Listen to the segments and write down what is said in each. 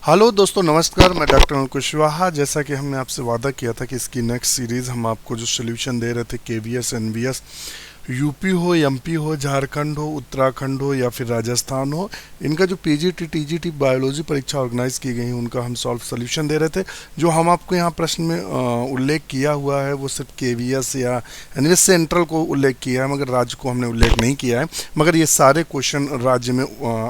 Hello दोस्तों, नमस्कार। मैं डॉक्टर अनिल कुशवाहा। जैसा कि हमने आपसे वादा किया था कि इसकी नेक्स्ट सीरीज़ हम आपको जो सोल्यूशन दे रहे थे केवीएस एनवीएस, यूपी हो, एमपी हो, झारखंड हो, उत्तराखंड हो या फिर राजस्थान हो, इनका जो पीजीटी टीजीटी बायोलॉजी परीक्षा ऑर्गेनाइज की गई उनका हम सॉल्व सोल्यूशन दे रहे थे। जो हम आपको यहाँ प्रश्न में उल्लेख किया हुआ है वो सिर्फ केवीएस या एनवीएस सेंट्रल को उल्लेख किया है, मगर राज्य को हमने उल्लेख नहीं किया है। मगर ये सारे क्वेश्चन राज्य में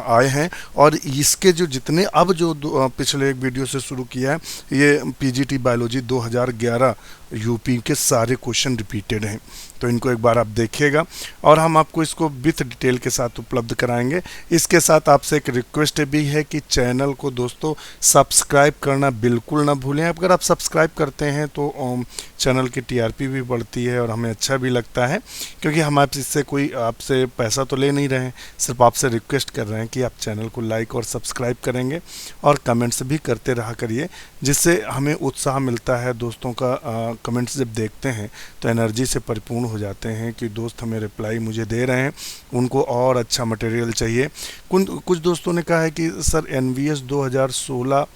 आए हैं और इसके जो जितने अब जो पिछले एक वीडियो से शुरू किया है, ये पीजीटी बायोलॉजी 2011 यूपी के सारे क्वेश्चन रिपीटेड हैं। तो इनको एक बार आप देखिएगा और हम आपको इसको विथ डिटेल के साथ उपलब्ध कराएंगे। इसके साथ आपसे एक रिक्वेस्ट भी है कि चैनल को दोस्तों सब्सक्राइब करना बिल्कुल ना भूलें। अगर आप सब्सक्राइब करते हैं तो चैनल की टीआरपी भी बढ़ती है और हमें अच्छा भी लगता है, क्योंकि हम आप इससे कोई आपसे पैसा तो ले नहीं रहे हैं, सिर्फ आपसे रिक्वेस्ट कर रहे हैं कि आप चैनल को लाइक और सब्सक्राइब करेंगे और कमेंट्स भी करते रहा करिए, जिससे हमें उत्साह मिलता है। दोस्तों का कमेंट्स जब देखते हैं तो एनर्जी से परिपूर्ण हो जाते हैं कि दोस्त हमें रिप्लाई मुझे दे रहे हैं, उनको और अच्छा मटेरियल चाहिए। कुछ दोस्तों ने कहा है कि सर एनवीएस 2016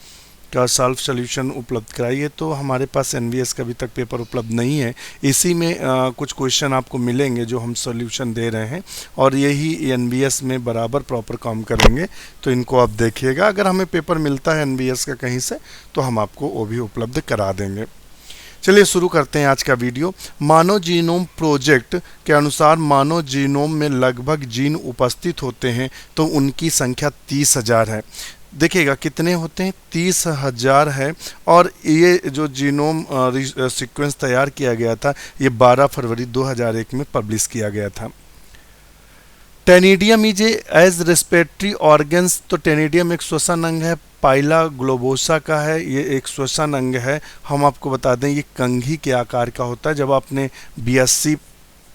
का सॉल्व सोल्यूशन उपलब्ध कराइए, तो हमारे पास एनवीएस का अभी तक पेपर उपलब्ध नहीं है। इसी में कुछ क्वेश्चन आपको मिलेंगे जो हम सॉल्यूशन दे रहे हैं और यही एनवीएस में बराबर प्रॉपर काम करेंगे। तो इनको आप देखिएगा। अगर हमें पेपर मिलता है एनवीएस का कहीं से तो हम आपको वो भी उपलब्ध करा देंगे। चलिए शुरू करते हैं आज का वीडियो। मानव जीनोम प्रोजेक्ट के अनुसार मानव जीनोम में लगभग जीन उपस्थित होते हैं तो उनकी संख्या 30,000 है। देखिएगा कितने होते हैं, 30,000 है। और ये जो जीनोम सीक्वेंस तैयार किया गया था ये 12 फरवरी 2001 में पब्लिश किया गया था। टेनिडियम इज एज रेस्पिरेटरी ऑर्गन्स, तो टेनिडियम एक श्वसन अंग है, पाइला ग्लोबोसा का है, ये एक श्वसन अंग है। हम आपको बता दें ये कंघी के आकार का होता है। जब आपने बीएससी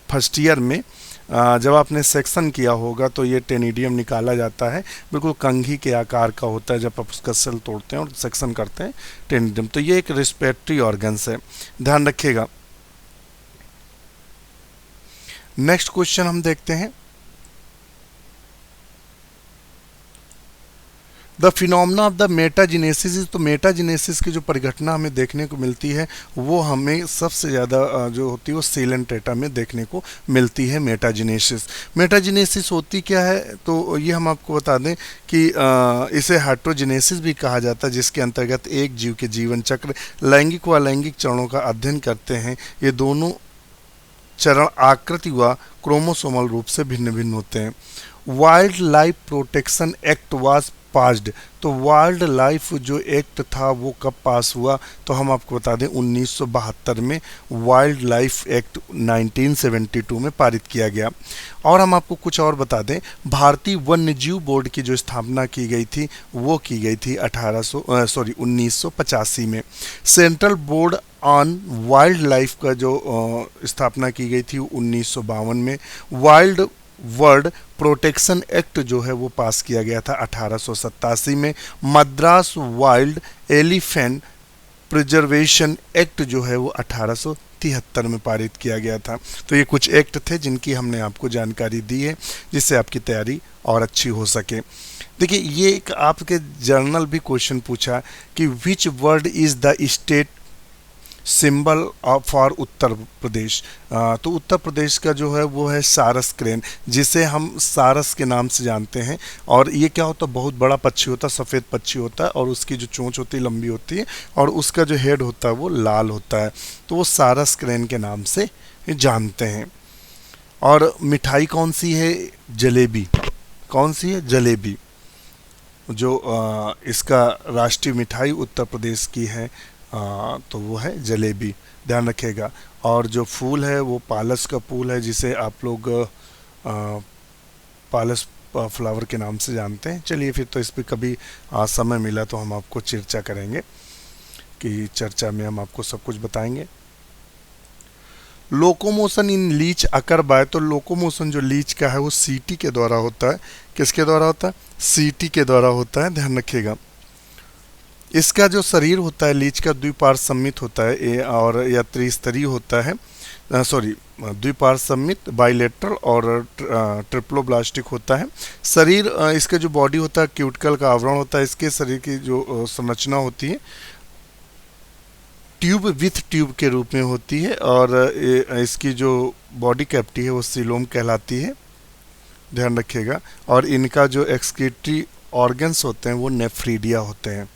फर्स्ट ईयर में जब आपने सेक्शन किया होगा तो ये टेनिडियम निकाला जाता है, बिल्कुल कंघी के आकार का होता है। जब आप उसका सेल तोड़ते हैं और सेक्शन करते हैं टेनिडियम, तो ये एक रेस्पिरेटरी ऑर्गन्स है, ध्यान रखिएगा। नेक्स्ट क्वेश्चन हम देखते हैं। द फिनोमेना ऑफ द मेटाजिनेसिस, तो मेटाजिनेसिस की जो परिघटना हमें देखने को मिलती है वो हमें सबसे ज़्यादा जो होती है वो सेल एंड टेटा में देखने को मिलती है। मेटाजिनेसिस होती क्या है, तो ये हम आपको बता दें कि इसे हेटेरोजिनेसिस भी कहा जाता है, जिसके अंतर्गत एक जीव के जीवन चक्र लैंगिक व अलैंगिक चरणों का अध्ययन करते हैं। ये दोनों चरण आकृति व क्रोमोसोमल रूप से भिन्न भिन्न होते हैं। Wild life protection act was passed, तो वाइल्ड लाइफ जो एक्ट था वो कब पास हुआ, तो हम आपको बता दें 1972 में वाइल्ड लाइफ एक्ट 1972 में पारित किया गया। और हम आपको कुछ और बता दें, भारतीय वन्यजीव बोर्ड की जो स्थापना की गई थी वो की गई थी 1985 में। Central board on wild life का जो स्थापना की गई थी 1952 में। वाइल्ड वर्ल्ड प्रोटेक्शन एक्ट जो है वो पास किया गया था 1887 में। Madras wild elephant preservation act जो है वो 1873 में पारित किया गया था। तो ये कुछ एक्ट थे जिनकी हमने आपको जानकारी दी है, जिससे आपकी तैयारी और अच्छी हो सके। देखिए ये एक आपके जर्नल भी क्वेश्चन पूछा कि which word is the state symbol for Uttar Pradesh, तो उत्तर प्रदेश का जो है वो है सारस क्रेन, जिसे हम सारस के नाम से जानते हैं। और ये क्या होता है, बहुत बड़ा पक्षी होता है, सफ़ेद पक्षी होता है और उसकी जो चोंच होती है लंबी होती है और उसका जो हेड होता है वो लाल होता है, तो वो सारस क्रेन के नाम से जानते हैं। और मिठाई कौन सी है, जलेबी। कौन सी है, जलेबी। जो इसका राष्ट्रीय मिठाई उत्तर प्रदेश की है तो वो है जलेबी, ध्यान रखिएगा। और जो फूल है वो पालस का फूल है, जिसे आप लोग पालस फ्लावर के नाम से जानते हैं। चलिए फिर तो इस पर कभी समय मिला तो हम आपको चर्चा करेंगे, कि चर्चा में हम आपको सब कुछ बताएंगे। Locomotion in leech occur by, तो लोकोमोशन जो लीच का है वो सीटी के द्वारा होता है। किसके द्वारा होता है, सीटी के द्वारा होता है, ध्यान रखिएगा। इसका जो शरीर होता है लीच का द्विपार्श्व सममित होता है और या त्रिस्तरीय होता है। सॉरी द्विपार्श्वमित बाइलेटरल और ट्रिप्लोब्लास्टिक होता है। शरीर इसका जो बॉडी होता है क्यूटिकल का आवरण होता है। इसके शरीर की जो संरचना होती है ट्यूब विथ ट्यूब के रूप में होती है और इसकी जो बॉडी कैविटी है वो सीलोम कहलाती है, ध्यान रखिएगा। और इनका जो एक्सक्रीटरी ऑर्गन्स होते हैं वो नेफ्रीडिया होते हैं।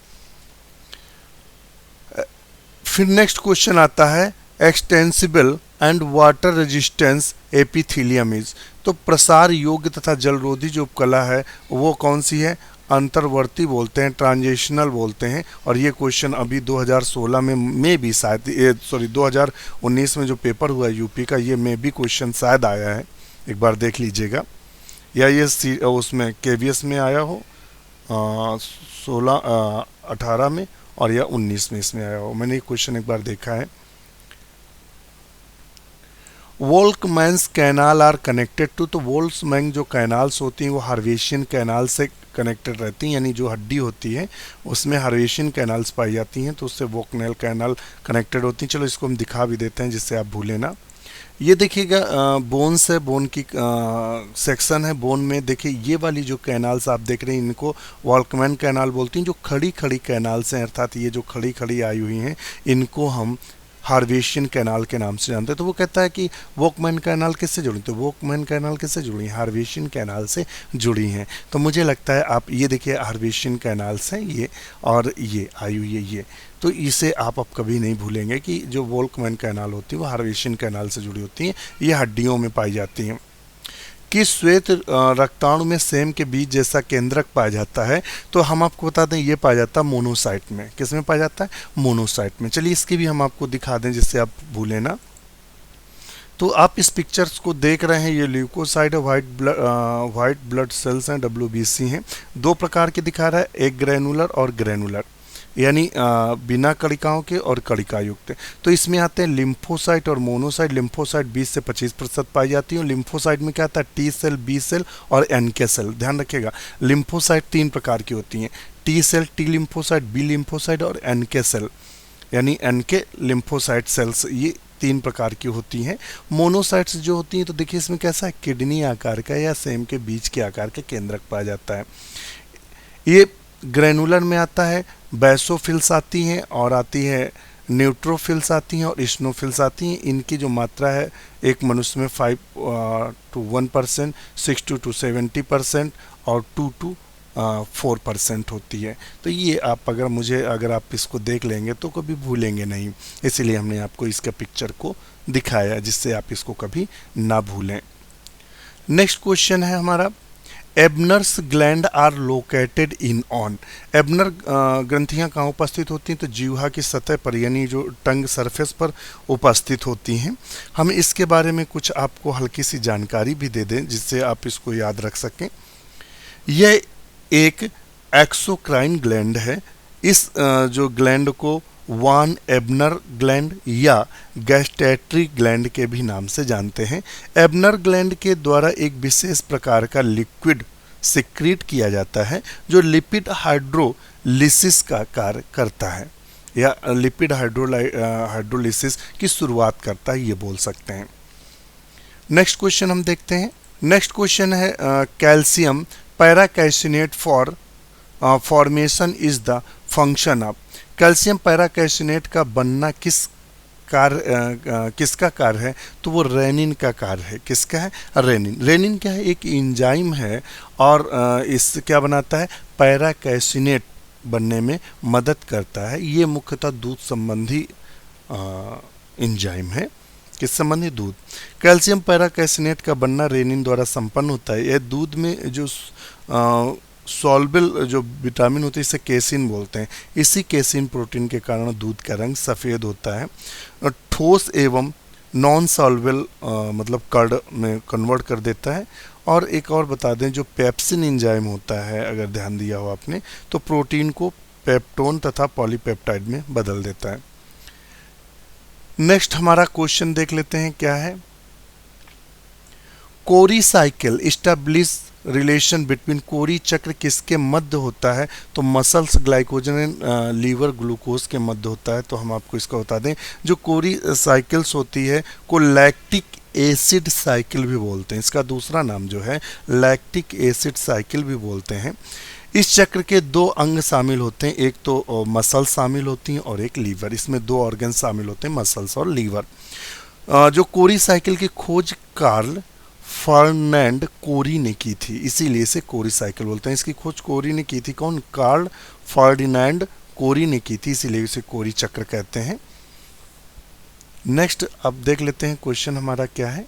फिर नेक्स्ट क्वेश्चन आता है extensible and water resistance epithelium is. तो प्रसार योग्य तथा जलरोधी जो उपकला है वो कौन सी है? अंतर्वर्ती बोलते हैं, ट्रांजिशनल बोलते हैं। और ये क्वेश्चन अभी 2016 में भी शायद 2019 में जो पेपर हुआ यूपी का, ये में भी क्वेश्चन शायद आया है, एक बार देख लीजिएगा। या ये उसमें केवीएस में आया हो 18 में, और या 19 में इसमें आया हो। मैंने ये क्वेश्चन एक बार देखा है। वोल्कमैन्स कैनाल आर कनेक्टेड टू। तो वोल्क्समैन जो कैनाल्स होती हैं वो हार्वेशियन कैनाल से कनेक्टेड रहती हैं, यानी जो हड्डी होती है उसमें हार्वेशियन कैनाल्स पाई जाती हैं, तो उससे वोकनेल कैनाल कनेक्टेड होती हैं। चलो इसको हम दिखा भी देते हैं जिससे आप भूलें ना। ये देखिएगा बोन्स है, बोन की सेक्शन है बोन में। देखिए ये वाली जो कैनाल्स आप देख रहे हैं इनको वॉल्कमैन कैनाल बोलती हैं। जो खड़ी खड़ी कैनाल्स हैं, अर्थात ये जो खड़ी खड़ी आई हुई हैं, इनको हम हार्वेशियन कैनाल के नाम से जानते हैं। तो वो कहता है कि वोकमैन कैनाल किससे जुड़ी? तो वोकमैन कैनाल किससे जुड़ी हैं? हार्वेशियन कैनाल से जुड़ी हैं। तो मुझे लगता है आप ये देखिए हार्वेशियन कैनाल्स हैं ये, और ये आई हुई है ये, तो इसे आप अब कभी नहीं भूलेंगे कि जो वोल्कमैन कैनाल होती है वो हार्वेशियन कैनाल से जुड़ी होती हैं। ये हड्डियों में पाई जाती हैं। किस श्वेत रक्ताणु में सेम के बीज जैसा केंद्रक पाया जाता है? तो हम आपको बता दें ये पाया जाता है मोनोसाइट में। किस में पाया जाता है? मोनोसाइट में। चलिए इसकी भी हम आपको दिखा दें जिससे आप भूलें ना। तो आप इस पिक्चर्स को देख रहे हैं, ये ल्यूकोसाइड है, वाइट ब्लड सेल्स हैं, WBC हैं। दो प्रकार के दिखा रहा है, एक ग्रेनुलर और ग्रेनुलर, यानी बिना कणिकाओं के और कणिका युक्त। तो इसमें आते हैं लिम्फोसाइट और मोनोसाइट। लिम्फोसाइट 20 से 25% पाई जाती है। और लिम्फोसाइट में क्या आता है? टी सेल, बी सेल और NK सेल। ध्यान रखिएगा लिम्फोसाइट 3 प्रकार की होती हैं, T cell, T lymphocyte, B lymphocyte और NK सेल, यानी NK लिम्फोसाइट सेल्स, ये 3 प्रकार की होती हैं। मोनोसाइट्स जो होती हैं तो देखिए इसमें कैसा है, किडनी आकार का या सेम के बीज के आकार का केंद्रक पाया जाता है। ये ग्रेनुलर में आता है, बैसोफिल्स आती हैं और आती है न्यूट्रोफिल्स आती हैं और इस्नोफिल्स आती हैं। इनकी जो मात्रा है एक मनुष्य में 5 to 1%, 6 to 70% और 2 to 4% होती है। तो ये आप अगर आप इसको देख लेंगे तो कभी भूलेंगे नहीं, इसीलिए हमने आपको इसका पिक्चर को दिखाया जिससे आप इसको कभी ना भूलें। नेक्स्ट क्वेश्चन है हमारा, एबनर्स gland are located in on. एबनर ग्रंथियां कहाँ उपस्थित होती हैं? तो जीवा की सतह पर, यानी जो टंग सरफेस पर उपस्थित होती हैं। हम इसके बारे में कुछ आपको हल्की सी जानकारी भी दे दें जिससे आप इसको याद रख सकें। यह एक एक्सोक्राइन ग्लैंड है। इस जो ग्लैंड को वान एबनर ग्लैंड या गैस्ट्रेटरी ग्लैंड के भी नाम से जानते हैं। एबनर ग्लैंड के द्वारा एक विशेष प्रकार का लिक्विड सिक्रीट किया जाता है जो लिपिड हाइड्रोलिसिस का कार्य करता है, या लिपिड हाइड्रोलिसिस की शुरुआत करता है, ये बोल सकते हैं। नेक्स्ट क्वेश्चन हम देखते हैं। नेक्स्ट क्वेश्चन है कैल्शियम पैराकैल्सिनेट for formation is the function of. Calcium पैराकैल्सिनेट का बनना किसका कार्य है? तो वो रेनिन का कार्य है। किसका है? रेनिन। रेनिन क्या है? एक एंजाइम है और इस क्या बनाता है? पैराकैल्सिनेट बनने में मदद करता है। ये मुख्यतः दूध संबंधी एंजाइम है। किस संबंधी? दूध। कैल्शियम पैराकैल्सिनेट का बनना रेनिन द्वारा संपन्न होता है। यह दूध में जो सॉल्युबल जो विटामिन होते हैं इसे केसिन बोलते हैं। इसी केसिन प्रोटीन के कारण दूध का रंग सफ़ेद होता है। ठोस एवं नॉन सॉल्युबल मतलब कर्ड में कन्वर्ट कर देता है। और एक और बता दें, जो पेप्सिन एंजाइम होता है, अगर ध्यान दिया हो आपने, तो प्रोटीन को पेप्टोन तथा पॉलीपेप्टाइड में बदल देता है। नेक्स्ट हमारा क्वेश्चन देख लेते हैं क्या है। Cori cycle establish relation between Cori चक्र किसके मध्य होता है, तो muscles glycogen and liver glucose के मध्य होता है। तो हम आपको इसका बता दें, जो कोरी साइकिल्स होती है को लैक्टिक एसिड साइकिल भी बोलते हैं। इसका दूसरा नाम जो है लैक्टिक एसिड साइकिल भी बोलते हैं। इस चक्र के दो अंग शामिल होते हैं, एक तो मसल्स शामिल होती हैं और एक लीवर। इसमें दो ऑर्गन शामिल होते हैं, मसल्स और लीवर। जो कोरी साइकिल की खोज कार्ल फर्नांड कोरी ने की थी, इसीलिए इसे कोरी साइकिल बोलते हैं। इसकी खोज कोरी ने की थी, कौन, कार्ल फर्डिनांड कोरी ने की थी, इसीलिए इसे कोरी चक्र कहते हैं। नेक्स्ट अब देख लेते हैं क्वेश्चन हमारा क्या है।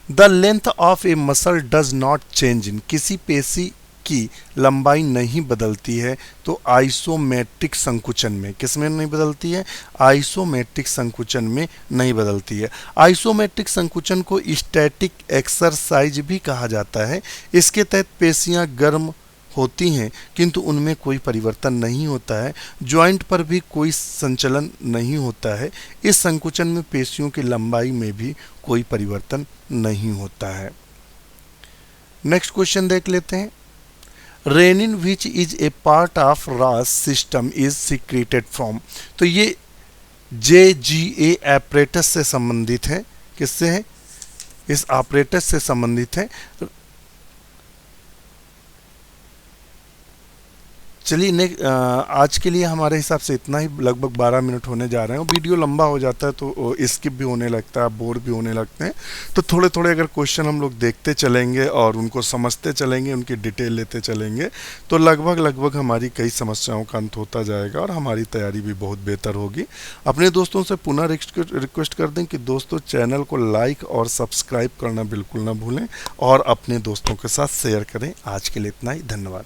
The length of A muscle does not change in, किसी पेशी की लंबाई नहीं बदलती है तो आइसोमेट्रिक संकुचन में, किसमें नहीं बदलती है, आइसोमेट्रिक संकुचन में नहीं बदलती है। आइसोमेट्रिक संकुचन को स्टैटिक एक्सरसाइज भी कहा जाता है। इसके तहत पेशियां गर्म होती हैं किंतु उनमें कोई परिवर्तन नहीं होता है, जॉइंट पर भी कोई संचलन नहीं होता है। इस संकुचन में पेशियों की लंबाई में भी कोई परिवर्तन नहीं होता है। नेक्स्ट क्वेश्चन देख लेते हैं। Renin which is a part of RAS system is secreted from, तो ये JGA एपरेटस से संबंधित है। किससे है, इस ऑपरेटस से संबंधित है। चलिए आज के लिए हमारे हिसाब से इतना ही, लगभग 12 मिनट होने जा रहे हैं। वीडियो लंबा हो जाता है तो स्किप भी होने लगता है, बोर भी होने लगते हैं। तो थोड़े थोड़े अगर क्वेश्चन हम लोग देखते चलेंगे और उनको समझते चलेंगे, उनकी डिटेल लेते चलेंगे, तो लगभग हमारी कई समस्याओं का अंत होता जाएगा और हमारी तैयारी भी बहुत बेहतर होगी। अपने दोस्तों से पुनः रिक्वेस्ट कर दें कि दोस्तों चैनल को लाइक और सब्सक्राइब करना बिल्कुल ना भूलें और अपने दोस्तों के साथ शेयर करें। आज के लिए इतना ही, धन्यवाद।